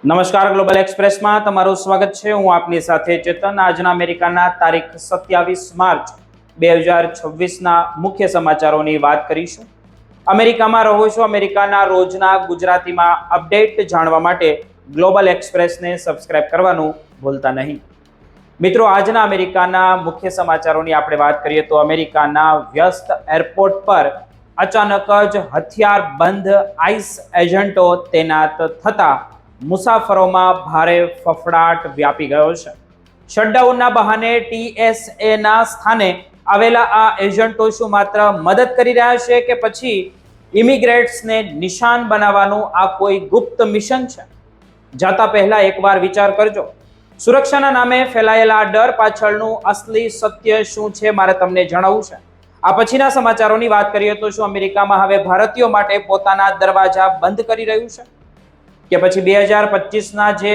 નમસ્કાર, ગ્લોબલ એક્સપ્રેસમાં તમારું સ્વાગત છે। હું આપની સાથે ચેતન। આજના અમેરિકાના તારીખ 27 માર્ચ 2026ના મુખ્ય સમાચારોની વાત કરીશું। અમેરિકામાં રહો છો, અમેરિકાના રોજના ગુજરાતીમાં અપડેટ જાણવા માટે ગ્લોબલ એક્સપ્રેસને સબસ્ક્રાઇબ કરવાનું ભૂલતા નહીં। મિત્રો, આજના અમેરિકાના મુખ્ય સમાચારોની આપણે વાત કરીએ તો અમેરિકાના વ્યસ્ત એરપોર્ટ પર અચાનક જ હથિયાર બંધ આઈસ એજન્ટો તૈનાત થતા મુસાફરોમાં ભારે ફફડાટ વ્યાપી ગયો છે। શટડાઉનના બહાને TSAના સ્થાને આવેલા આ એજન્ટો શું માત્ર મદદ કરી રહ્યા છે કે પછી ઇમિગ્રેટ્સને નિશાન બનાવવાનું આ કોઈ ગુપ્ત મિશન છે? જાતા પહેલા એકવાર વિચાર કરજો। સુરક્ષાના નામે ફેલાયેલા ડર પાછળનું અસલી સત્ય શું છે, મારે તમને જણાવવું છે। આ પછીના સમાચારોની વાત કરીએ તો શું અમેરિકામાં હવે ભારતીયો માટે પોતાના દરવાજા બંધ કરી રહ્યું છે કે પછી 2025ના જે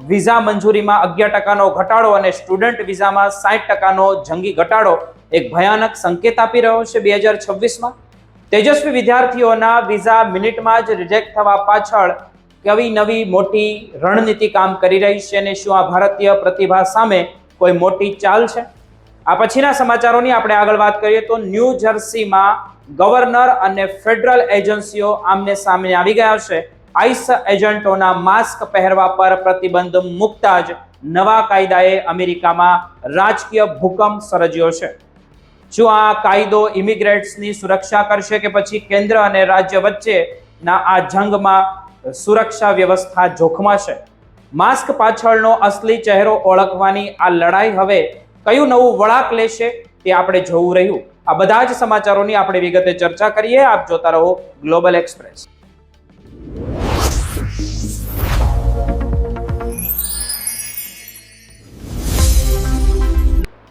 વિઝા મંજૂરીમાં 11% ઘટાડો અને સ્ટુડન્ટ વિઝામાં 60%નો જંગી ઘટાડો એક ભયાનક સંકેત આપી રહ્યો છે 2026માં? તેજસ્વી વિદ્યાર્થીઓના વિઝા મિનિટમાં જ રિજેક્ટ થવા પાછળ કવી નવી મોટી રણનીતિ કામ કરી રહી છે અને શું આ ભારતીય પ્રતિભા સામે કોઈ મોટી ચાલ છે? આ પછીના સમાચારોની આપણે આગળ વાત કરીએ તો ન્યૂ જર્સીમાં ગવર્નર અને ફેડરલ એજન્સીઓ આમને સામે આવી ગયા છે। આઈસ એજન્ટોના માસ્ક પહેરવા પર પ્રતિબંધ મૂકતા જ નવા કાયદાએ અમેરિકામાં રાજકીય ભૂકંપ સર્જ્યો છે। શું આ કાયદો ઇમિગ્રેટ્સની સુરક્ષા કરશે કે પછી કેન્દ્ર અને રાજ્ય વચ્ચેના આ જંગમાં સુરક્ષા વ્યવસ્થા જોખમાશે? માસ્ક પાછળનો અસલી ચહેરો ઓળખવાની આ લડાઈ હવે કયું નવું વળાંક લેશે તે આપણે જોવું રહ્યું। આ બધા જ સમાચારોની આપણે વિગતે ચર્ચા કરીએ। આપ જોતા રહો ગ્લોબલ એક્સપ્રેસ।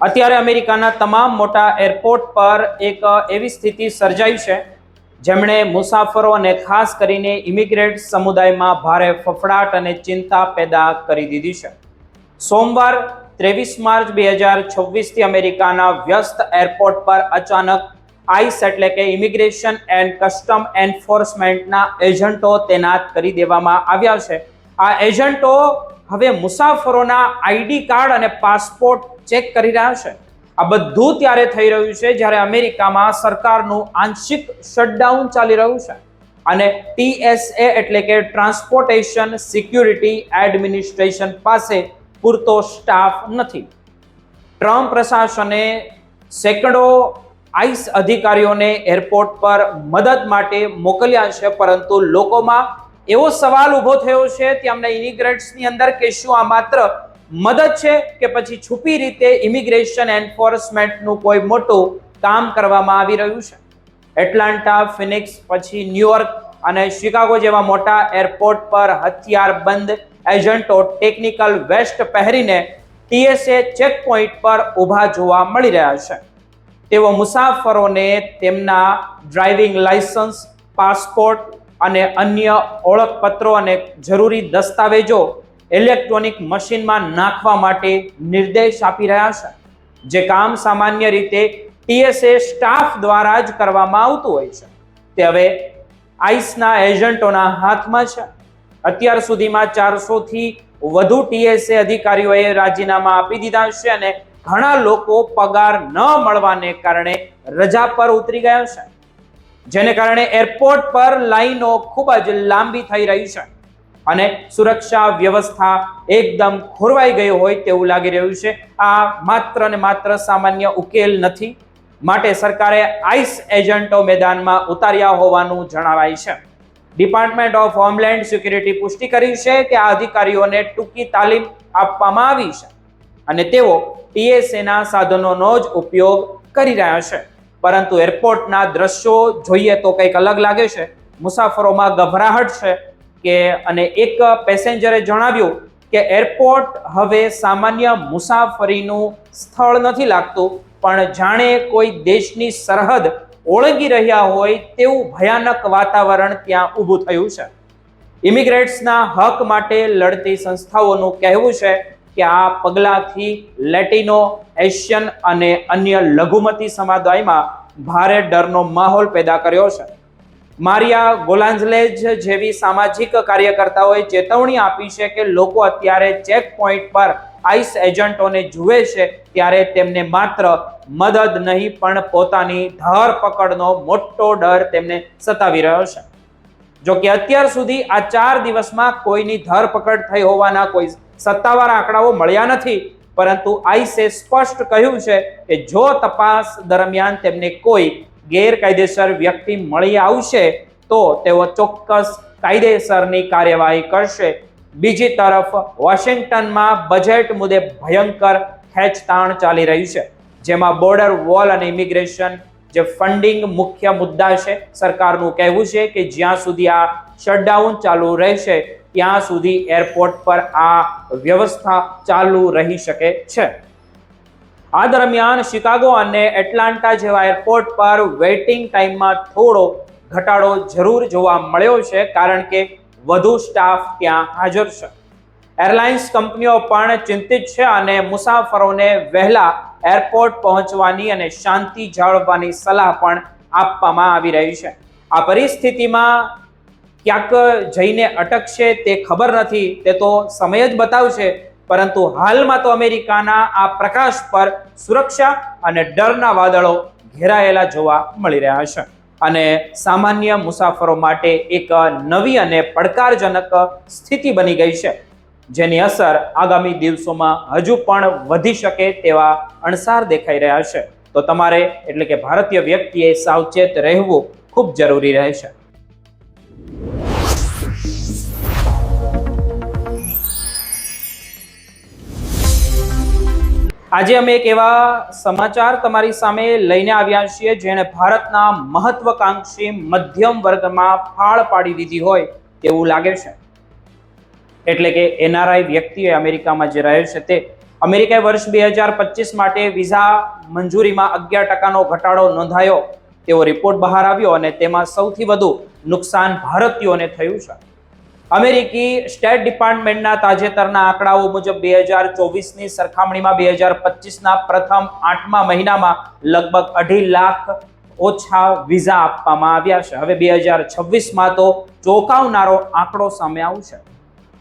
અત્યારે અમેરિકાના તમામ મોટા એરપોર્ટ પર એક એવી સ્થિતિ સર્જાઈ છે જેમણે મુસાફરો અને ખાસ કરીને ઇમિગ્રેન્ટ સમુદાયમાં ભારે ફફડાટ અને ચિંતા પેદા કરી દીધી છે। સોમવાર 23 માર્ચ 2026થી અમેરિકાના વ્યસ્ત એરપોર્ટ પર અચાનક આઈસ એટલે કે ઇમિગ્રેશન એન્ડ કસ્ટમ એન્ફોર્સમેન્ટના એજન્ટો તૈનાત કરી દેવામાં આવ્યા છે। આ એજન્ટો હવે મુસાફરોના આઈડી કાર્ડ અને પાસપોર્ટ ચેક કરી રહ્યા છે। આ બધું ત્યારે થઈ રહ્યું છે જ્યારે અમેરિકામાં સરકારનું આંશિક શટડાઉન ચાલી રહ્યું છે અને TSA એટલે કે ટ્રાન્સપોર્ટેશન સિક્યુરિટી એડમિનિસ્ટ્રેશન પાસે પૂરતો સ્ટાફ નથી। ટ્રમ્પ પ્રશાસને સેંકડો આઈસ અધિકારીઓને એરપોર્ટ પર મદદ માટે મોકલ્યા છે, પરંતુ લોકોમાં એવો સવાલ ઊભો થયો છે તેમના ઇમિગ્રેટ્સની અંદર કે શું આ માત્ર મદદ છે કે પછી છુપી રીતે ઇમિગ્રેશન એન્ફોર્સમેન્ટનું કોઈ મોટું કામ કરવામાં આવી રહ્યું છે? એટલાન્ટા, ફિનિક્સ, પછી ન્યુયોર્ક અને શિકાગો જેવા મોટા એરપોર્ટ પર હથિયાર બંધ એજન્ટો ટેકનિકલ વેસ્ટ પહેરીને TSA ચેકપોઇન્ટ પર ઊભા જોવા મળી રહ્યા છે। તેઓ મુસાફરોને તેમના ડ્રાઇવિંગ લાયસન્સ, પાસપોર્ટ અને અન્ય ઓળખપત્રો અને જરૂરી દસ્તાવેજો ઇલેક્ટ્રોનિક મશીનમાં નાખવા માટે નિર્દેશ આપી રહ્યા છે, જે કામ સામાન્ય રીતે TSA સ્ટાફ દ્વારા જ કરવામાં આવતું હોય છે। તે હવે આઈસના એજન્ટોના હાથમાં છે। અત્યાર સુધીમાં 400થી વધુ TSA અધિકારીઓએ રાજીનામા આપી દીધા છે અને ઘણા લોકો પગાર ન મળવાને કારણે રજા પર ઉતરી ગયા છે, જેને કારણે એરપોર્ટ પર લાઈનો ખૂબ જ લાંબી થઈ રહી છે અને સુરક્ષા વ્યવસ્થા એકદમ ખોરવાઈ ગઈ હોય તેવું લાગી રહ્યું છે। આ માત્ર ને માત્ર સામાન્ય ઉકેલ નથી, માટે સરકારે આઈસ એજન્ટો મેદાનમાં ઉતાર્યા હોવાનું જણાવાય છે। ડિપાર્ટમેન્ટ ઓફ હોમલેન્ડ સિક્યુરિટી પુષ્ટિ કરી છે કે આ અધિકારીઓને ટૂંકી તાલીમ આપવામાં આવી છે અને તેઓ TSAના સાધનોનો જ ઉપયોગ કરી રહ્યા છે, પરંતુ એરપોર્ટના દ્રશ્યો જોઈએ તો કંઈક અલગ લાગે છે। મુસાફરોમાં ગભરાહટ છે અને એક પેસેન્જરે જણાવ્યું કે એરપોર્ટ હવે સામાન્ય મુસાફરીનું સ્થળ નથી લાગતું, પણ જાણે કોઈ દેશની સરહદ ઓળંગી રહ્યા હોય તેવું ભયાનક વાતાવરણ ત્યાં ઊભું થયું છે। ઇમિગ્રેટ્સના હક માટે લડતી સંસ્થાઓનું કહેવું છે કે આ પગલાંથી લેટિનો, એશિયન અને અન્ય લઘુમતી સમુદાયમાં ભારે ડરનો માહોલ પેદા કર્યો છે। મારિયા ગોલાન્ઝલેજ જેવી સામાજિક કાર્યકર્તાઓએ ચેતવણી આપી છે કે લોકો અત્યારે ચેક પોઈન્ટ પર આઈસ એજન્ટોને જુએ છે ત્યારે તેમને માત્ર મદદ નહીં પણ પોતાની ધરપકડનો મોટો ડર તેમને સતાવી રહ્યો છે. જો કે અત્યાર સુધી આ 4 દિવસમાં કોઈની ધરપકડ થઈ હોવાના કોઈ સત્તાવાર આંકડાઓ મળ્યા નથી, પરંતુ આઈસે સ્પષ્ટ કહ્યું છે કે જો તપાસ દરમિયાન તેમને કોઈ ગેરકાયદેસર વ્યક્તિ મળી આવશે તો તેઓ ચોક્કસ કાયદેસરની કાર્યવાહી કરશે. બીજી તરફ વોશિંગ્ટનમાં બજેટ મુદ્દે ભયંકર ખેંચતાણ ચાલી રહ્યું છે, જેમાં બોર્ડર વોલ અને ઇમિગ્રેશન જે ફંડિંગ મુખ્ય મુદ્દા છે. સરકારનું કહેવું છે કે જ્યાં સુધી આ શટડાઉન ચાલુ રહેશે ત્યાં સુધી એરપોર્ટ પર આ વ્યવસ્થા ચાલુ રહી શકે છે. આ દરમિયાન શિકાગો અને એટલાન્ટા જેવા એરપોર્ટ પર વેઇટિંગ ટાઈમમાં થોડો ઘટાડો જરૂર જોવા મળ્યો છે, કારણ કે વધુ સ્ટાફ ત્યાં હાજર છે. એરલાઇન્સ કંપનીઓ પણ ચિંતિત છે અને મુસાફરોને વહેલા એરપોર્ટ પહોંચવાની અને શાંતિ જાળવવાની સલાહ પણ આપવામાં આવી રહી છે. આ પરિસ્થિતિમાં ક્યાંક જઈને અટકશે તે ખબર નથી, તે તો સમય જ બતાવશે, પરંતુ હાલમાં તો અમેરિકાના આ પ્રકાશ પર સુરક્ષા અને ડરના વાદળો ઘેરાયેલા જોવા મળી રહ્યા છે અને સામાન્ય મુસાફરો માટે એક નવી અને પડકારજનક સ્થિતિ બની ગઈ છે, જેની અસર આગામી દિવસોમાં હજુ પણ વધી શકે તેવા અણસાર દેખાઈ રહ્યા છે. તો તમારે એટલે કે ભારતીય વ્યક્તિએ સાવચેત રહેવું ખૂબ જરૂરી રહે છે. આજે અમે એક એવા સમાચાર તમારી સામે લઈને આવ્યા છીએ જેણે ભારતના મહત્વકાંક્ષી મધ્યમ વર્ગમાં ફાળ પાડી દીધી હોય તેવું લાગે છે. એટલે કે એનઆરઆઈ વ્યક્તિઓ અમેરિકામાં જે રહે છે તે અમેરિકાએ વર્ષ 2025 માટે વિઝા મંજૂરીમાં 11% ઘટાડો નોંધાયો તેવો રિપોર્ટ બહાર આવ્યો અને તેમાં સૌથી વધુ નુકસાન ભારતીયોને થયું છે. અમેરિકી સ્ટેટ ડિપાર્ટમેન્ટના તાજેતરના આંકડાઓ મુજબ 2024ની સરખામણીમાં 2025ના પ્રથમ 8મા મહિનામાં લગભગ 2.5 લાખ ઓછા વિઝા આપવામાં આવ્યા છે. હવે 2026માં તો ચોંકાવનારો આંકડો સામે આવશે.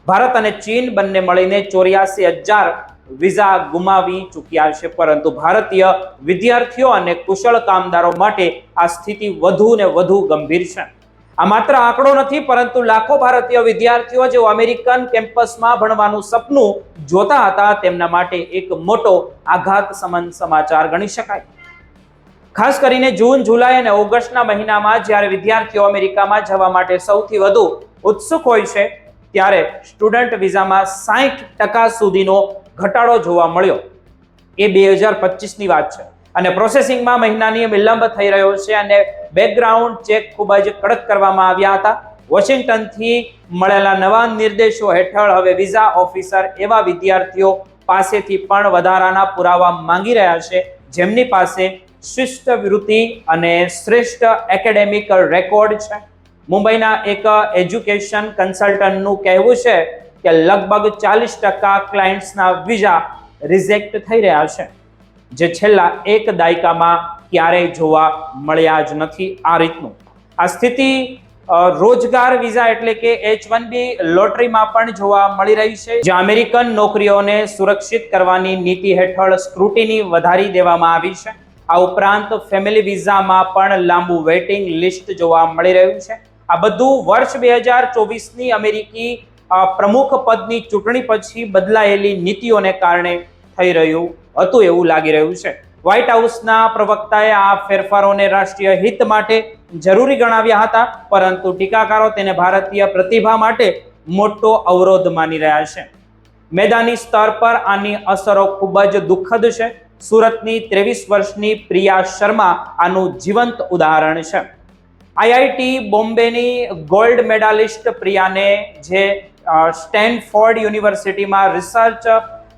ભારત અને ચીન બંને મળીને 84,000 વિઝા ગુમાવી ચૂક્યા છે, પરંતુ ભારતીય વિદ્યાર્થીઓ અને કુશળ કામદારો માટે આ સ્થિતિ વધુ ને વધુ ગંભીર છે. આ માત્ર આંકડો નથી, પરંતુ લાખો ભારતીય વિદ્યાર્થીઓ જેઓ અમેરિકન કેમ્પસમાં ભણવાનું સપનું જોતા હતા તેમના માટે એક મોટો આઘાત સમાન સમાચાર ગણી શકાય. ખાસ કરીને જૂન, જુલાઈ અને ઓગસ્ટના મહિનામાં જ્યારે વિદ્યાર્થીઓ અમેરિકામાં જવા માટે સૌથી વધુ ઉત્સુક હોય છે ત્યારે સ્ટુડન્ટ વિઝામાં 60% સુધીનો ઘટાડો જોવા મળ્યો. એ 2025ની વાત છે અને પ્રોસેસિંગમાં મહિનાની વિલંબ થઈ રહ્યો છે અને બેકગ્રાઉન્ડ ચેક ખૂબ જ કડક કરવામાં આવ્યા હતા. વોશિંગ્ટનથી મળેલા નવા નિર્દેશો હેઠળ હવે વિઝા ઓફિસર એવા વિદ્યાર્થીઓ પાસેથી પણ વધારાના પુરાવા માંગી રહ્યા છે જેમની પાસે શિષ્યવૃત્તિ અને શ્રેષ્ઠ એકેડેમિક રેકોર્ડ છે. મુંબઈના એક એજ્યુકેશન કન્સલ્ટન્ટનું કહેવું છે કે લગભગ 40% ક્લાયન્ટ્સના વિઝા રિજેક્ટ થઈ રહ્યા છે, જે છેલ્લા એક દાયકામાં ક્યારેય જોવા મળ્યા જ નથી. આ રીતનું આ સ્થિતિ રોજગાર વિઝા એટલે કે H1B લોટરીમાં પણ જોવા મળી રહી છે, જ્યાં અમેરિકન નોકરીઓને સુરક્ષિત કરવાની નીતિ હેઠળ સ્ક્રુટિની વધારી દેવામાં આવી છે. આ ઉપરાંત ફેમિલી વિઝામાં પણ લાંબુ વેઇટિંગ લિસ્ટ જોવા મળી રહ્યું છે. આ બધું વર્ષ 2024ની અમેરિકી પ્રમુખ પદની ચૂંટણી પછી બદલાયેલી નીતિઓને કારણે થઈ રહ્યું હતું એવું લાગી રહ્યું છે. વ્હાઇટ હાઉસના પ્રવક્તાએ આ ફેરફારોને રાષ્ટ્રીય હિત માટે જરૂરી ગણાવ્યા હતા, પરંતુ ટીકાકારો તેને ભારતીય પ્રતિભા માટે મોટો અવરોધ માની રહ્યા છે. મેદાની સ્તર પર આની અસરો ખૂબ જ દુઃખદ છે. સુરતની 23 વર્ષની પ્રિયા શર્મા આનું જીવંત ઉદાહરણ છે. આઈઆઈટી બોમ્બેની ગોલ્ડ મેડાલિસ્ટ પ્રિયાને જે સ્ટેનફોર્ડ યુનિવર્સિટીમાં રિસર્ચ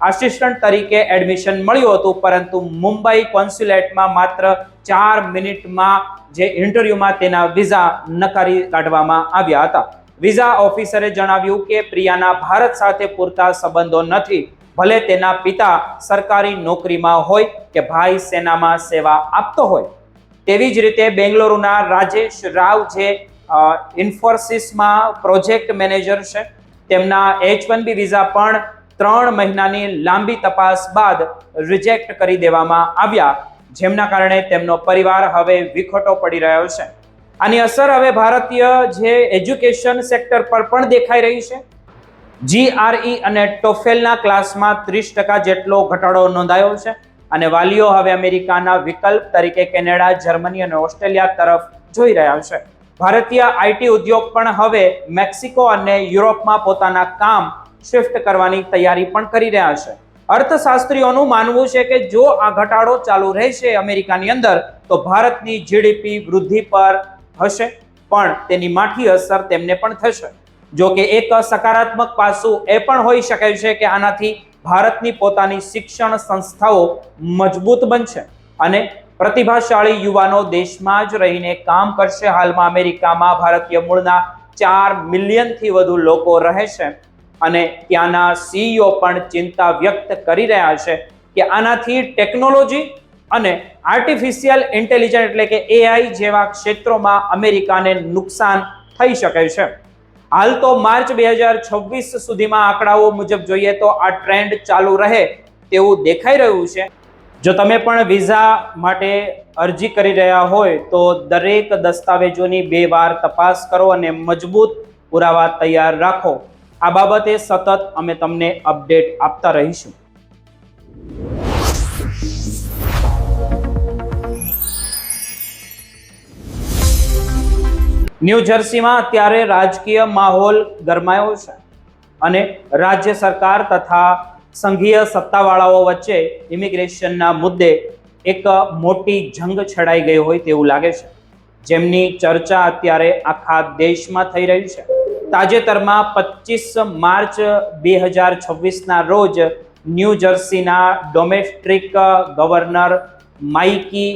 આસિસ્ટન્ટ તરીકે એડમિશન મળ્યું હતું, પરંતુ મુંબઈ કોન્સ્યુલેટમાં માત્ર 4 મિનિટમાં જે ઇન્ટરવ્યુમાં તેના વિઝા નકારી કાઢવામાં આવ્યા હતા. વિઝા ઓફિસરે જણાવ્યું કે પ્રિયાના ભારત સાથે પૂરતા સંબંધો નથી, ભલે તેના પિતા સરકારી નોકરીમાં હોય કે ભાઈ સેનામાં સેવા આપતો હોય. તેવી જ રીતે બેંગલુરુના રાજેશ રાવ જે ઇન્ફોસિસમાં પ્રોજેક્ટ મેનેજર છે. તેમના H1B વિઝા પણ 3 મહિનાની લાંબી તપાસ બાદ રિજેક્ટ કરી દેવામાં આવ્યા, જેમના કારણે તેમનો પરિવાર હવે વિખોટો પડી રહ્યો છે. આની અસર હવે ભારતીય જે એજ્યુકેશન સેક્ટર પર પણ દેખાઈ રહી છે. GRE અને ટોફેલના ક્લાસમાં 30% જેટલો ઘટાડો નોંધાયો છે અને વાલીઓ હવે અમેરિકાના વિકલ્પ તરીકે કેનેડા, જર્મની અને ઓસ્ટ્રેલિયા તરફ જોઈ રહ્યા છે. ભારતીય IT ઉદ્યોગ પણ હવે મેક્સિકો અને યુરોપમાં પોતાના કામ શિફ્ટ કરવાની તૈયારી પણ કરી રહ્યા છે. અર્થશાસ્ત્રીઓનું માનવું છે કે જો આ ઘટાડો ચાલુ રહેશે અમેરિકાની અંદર તો ભારતની GDP વૃદ્ધિ પર હશે, પણ તેની માઠી અસર તેમને પણ થશે. જો કે એક સકારાત્મક પાસું એ પણ હોઈ શકે છે કે આનાથી ભારતની પોતાની શિક્ષણ સંસ્થાઓ મજબૂત બનશે અને પ્રતિભાશાળી યુવાનો દેશમાં જ રહીને કામ કરશે. હાલમાં અમેરિકામાં ભારતીય મૂળના 4 મિલિયનથી વધુ લોકો રહે છે અને ત્યાંના CEO પણ ચિંતા વ્યક્ત કરી રહ્યા છે કે આનાથી ટેકનોલોજી અને આર્ટિફિશિયલ ઇન્ટેલિજન્સ એટલે કે AI જેવા ક્ષેત્રોમાં અમેરિકાને નુકસાન થઈ શકે છે. હાલ તો માર્ચ 2026 સુધીમાં આંકડાઓ મુજબ જોઈએ તો આ ટ્રેન્ડ ચાલુ રહે તેવું દેખાઈ રહ્યું છે. જો તમે પણ વિઝા માટે અરજી કરી રહ્યા હોય તો દરેક દસ્તાવેજોની 2 વાર તપાસ કરો અને મજબૂત પુરાવા તૈયાર રાખો. આ બાબતે સતત અમે તમને અપડેટ આપતા રહીશું. ન્યૂ જર્સીમાં અત્યારે રાજકીય માહોલ ગરમાયો છે અને રાજ્ય સરકાર તથા સંઘીય સત્તાવાળાઓ વચ્ચે ઇમિગ્રેશનના મુદ્દે એક મોટી જંગ છેડાઈ ગઈ હોય તેવું લાગે છે, જેમની ચર્ચા અત્યારે આખા દેશમાં થઈ રહી છે. તાજેતરમાં 25 માર્ચ 2026ના રોજ ન્યૂ જર્સીના ડોમેસ્ટિક ગવર્નર માઇકી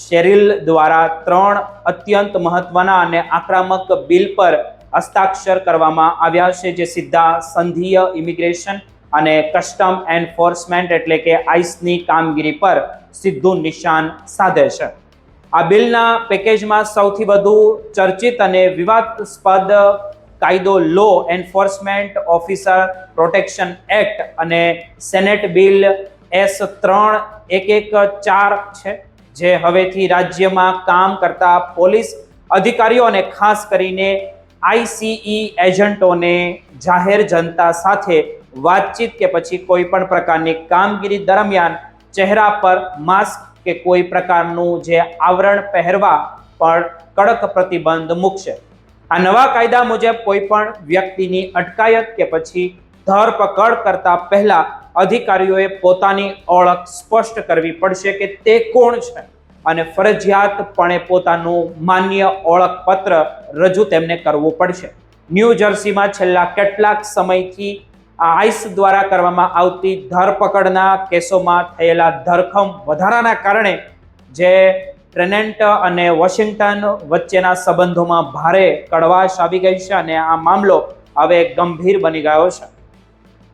શેરિલ દ્વારા 3 અત્યંત મહત્વના અને આક્રમક બિલ પર હસ્તાક્ષર કરવામાં આવ્યા છે, જે સીધા સંઘીય ઇમિગ્રેશન અને કસ્ટમ એન્ફોર્સમેન્ટ એટલે કે આઈસની કામગીરી પર સીધું નિશાન સાધે છે. આ બિલના પેકેજમાં સૌથી વધુ ચર્ચિત અને વિવાદાસ્પદ કાયદો લો એન્ફોર્સમેન્ટ ઓફિસર પ્રોટેક્શન એક્ટ અને સેનેટ બિલ S3114 છે, જે હવેથી રાજ્યમાં કામ કરતા પોલીસ અધિકારીઓ અને ખાસ કરીને ICE એજન્ટોને જાહેર જનતા સાથે વાતચીત કે પછી કોઈ પણ પ્રકારની કામગીરી દરમિયાન ચહેરા પર માસ્ક કે કોઈ પ્રકારનું જે આવરણ પહેરવા પર કડક પ્રતિબંધ મૂકશે. આ નવા કાયદા મુજબ કોઈ પણ વ્યક્તિની અટકાયત કે પછી ધરપકડ કરતા પહેલા અધિકારીઓએ પોતાની ઓળખ સ્પષ્ટ કરવી પડશે કે તે કોણ છે અને ફરજિયાતપણે પોતાનું માન્ય ઓળખપત્ર રજૂ તેમને કરવું પડશે. ન્યૂ જર્સીમાં છેલ્લા કેટલાક સમયથી આઈસ દ્વારા કરવામાં આવતી ધરપકડના કેસોમાં થયેલા ધરખમ વધારાના કારણે જે ટ્રેનેન્ટ અને વોશિંગ્ટન વચ્ચેના સંબંધોમાં ભારે કડવાશ આવી ગઈ છે અને આ મામલો હવે ગંભીર બની ગયો છે.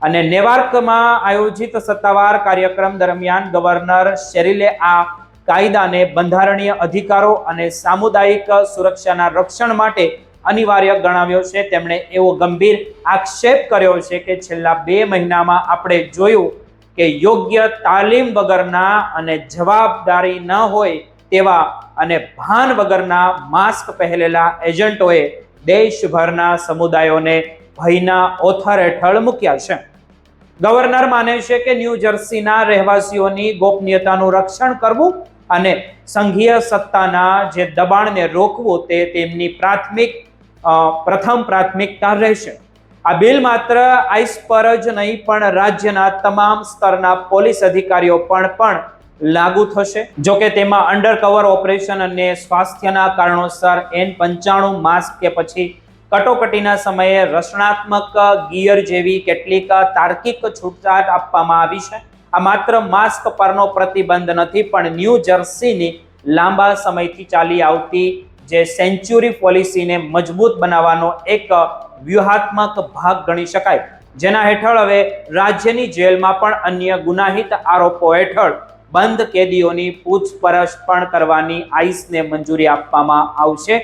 અને નેવાર્કમાં આયોજિત સત્તાવાર કાર્યક્રમ દરમિયાન ગવર્નર શેરિલે આ કાયદાને બંધારણીય અધિકારો અને સામુદાયિક સુરક્ષાના રક્ષણ માટે અનિવાર્ય ગણાવ્યો છે. તેમણે એવો ગંભીર આક્ષેપ કર્યો છે કે છેલ્લા 2 મહિનામાં આપણે જોયું કે યોગ્ય તાલીમ વગરના અને જવાબદારી ન હોય તેવા અને ભાન વગરના માસ્ક પહેરેલા એજન્ટોએ દેશભરના સમુદાયોને ભયના ઓથર હેઠળ મૂક્યા છે. ગવર્નર માને છે કે ન્યૂ જર્સીના રહેવાસીઓની ગોપનીયતાનું રક્ષણ કરવું અને સંઘીય સત્તાના જે દબાણને રોકવું તે તેમની પ્રથમ પ્રાથમિકતા રહેશે. આ બિલ માત્ર આઈસ પર જ નહીં પણ રાજ્યના તમામ સ્તરના પોલીસ અધિકારીઓ પણ લાગુ થશે. જો કે તેમાં અંડરકવર ઓપરેશન અને સ્વાસ્થ્યના કારણોસર N95 માસ્ક કે પછી કટોકટીના સમયે રક્ષણાત્મક ગિયર જેવી કેટલીક તાર્કિક છૂટછાટ આપવામાં આવી છે. આ માત્ર માસ્ક પરનો પ્રતિબંધ નથી પણ ન્યૂ જર્સીની લાંબા સમયથી ચાલી આવતી જે સેન્ચ્યુરી પોલિસીને મજબૂત બનાવવાનો એક વ્યૂહાત્મક ભાગ ગણી શકાય, જેના હેઠળ હવે રાજ્યની જેલમાં પણ અન્ય ગુનાહિત આરોપો હેઠળ બંધ કેદીઓની પૂછપરછ પણ કરવાની આઈસને મંજૂરી આપવામાં આવશે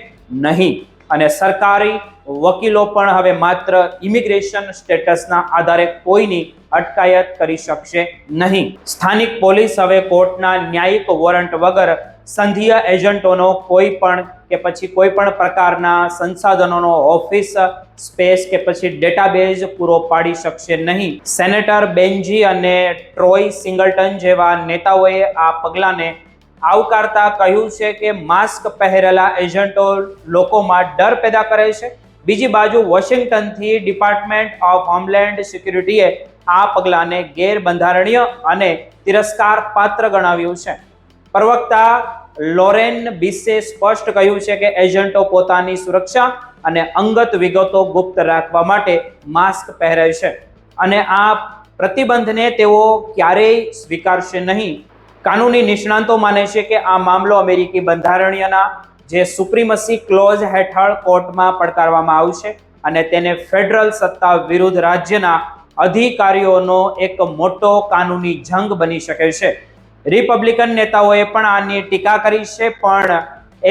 નહીં. અને સરકારી વકીલો પણ હવે માત્ર ઇમિગ્રેશન સ્ટેટસના આધારે કોઈની અટકાયત કરી શકશે નહીં. સ્થાનિક પોલીસ હવે કોર્ટના ન્યાયિક વોરંટ વગર સંઘીય એજન્ટોનો કોઈ પણ પ્રકારના સંસાધનોનો ઓફિસ સ્પેસ કે પછી ડેટાબેઝ પૂરો પાડી શકશે નહીં. સેનેટર બેન્જી અને ટ્રોય સિંગલટન જેવા નેતાઓએ આ પગલાંને આવકારતા કહ્યું છે કે માસ્ક પહેરેલા એજન્ટો લોકોમાં ડર પેદા કરે છે. બીજી બાજુ વોશિંગ્ટનથી ડિપાર્ટમેન્ટ ઓફ હોમલેન્ડ સિક્યુરિટીએ આ પગલાંને ગેરબંધારણીય અને તિરસ્કાર પાત્ર ગણાવ્યું છે. પ્રવક્તા લોરેન બિસે સ્પષ્ટ કહ્યું છે કે એજન્ટો પોતાની સુરક્ષા અને અંગત વિગતો ગુપ્ત રાખવા માટે માસ્ક પહેરે છે અને આ પ્રતિબંધને તેઓ ક્યારેય સ્વીકારશે નહીં. કાનૂની નિષ્ણાંતો માને છે કે આ મામલો અમેરિકી બંધારણીયના જે સુપ્રીમસી ક્લોઝ હેઠળ કોર્ટમાં પડકારવામાં આવશે અને તેને ફેડરલ સત્તા વિરુદ્ધ રાજ્યના અધિકારીઓનો એક મોટો કાનૂની જંગ બની શકે છે. રિપબ્લિકન નેતાઓએ પણ આની ટીકા કરી છે, પણ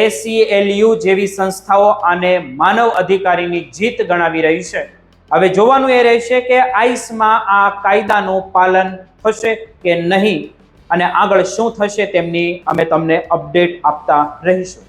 ACLU જેવી સંસ્થાઓ આને માનવ અધિકારીની જીત ગણાવી રહી છે. હવે જોવાનું એ રહેશે કે આઈસમાં આ કાયદાનું પાલન થશે કે નહીં અને આગળ શું થશે તેમની અમે તમને અપડેટ આપતા રહીશું.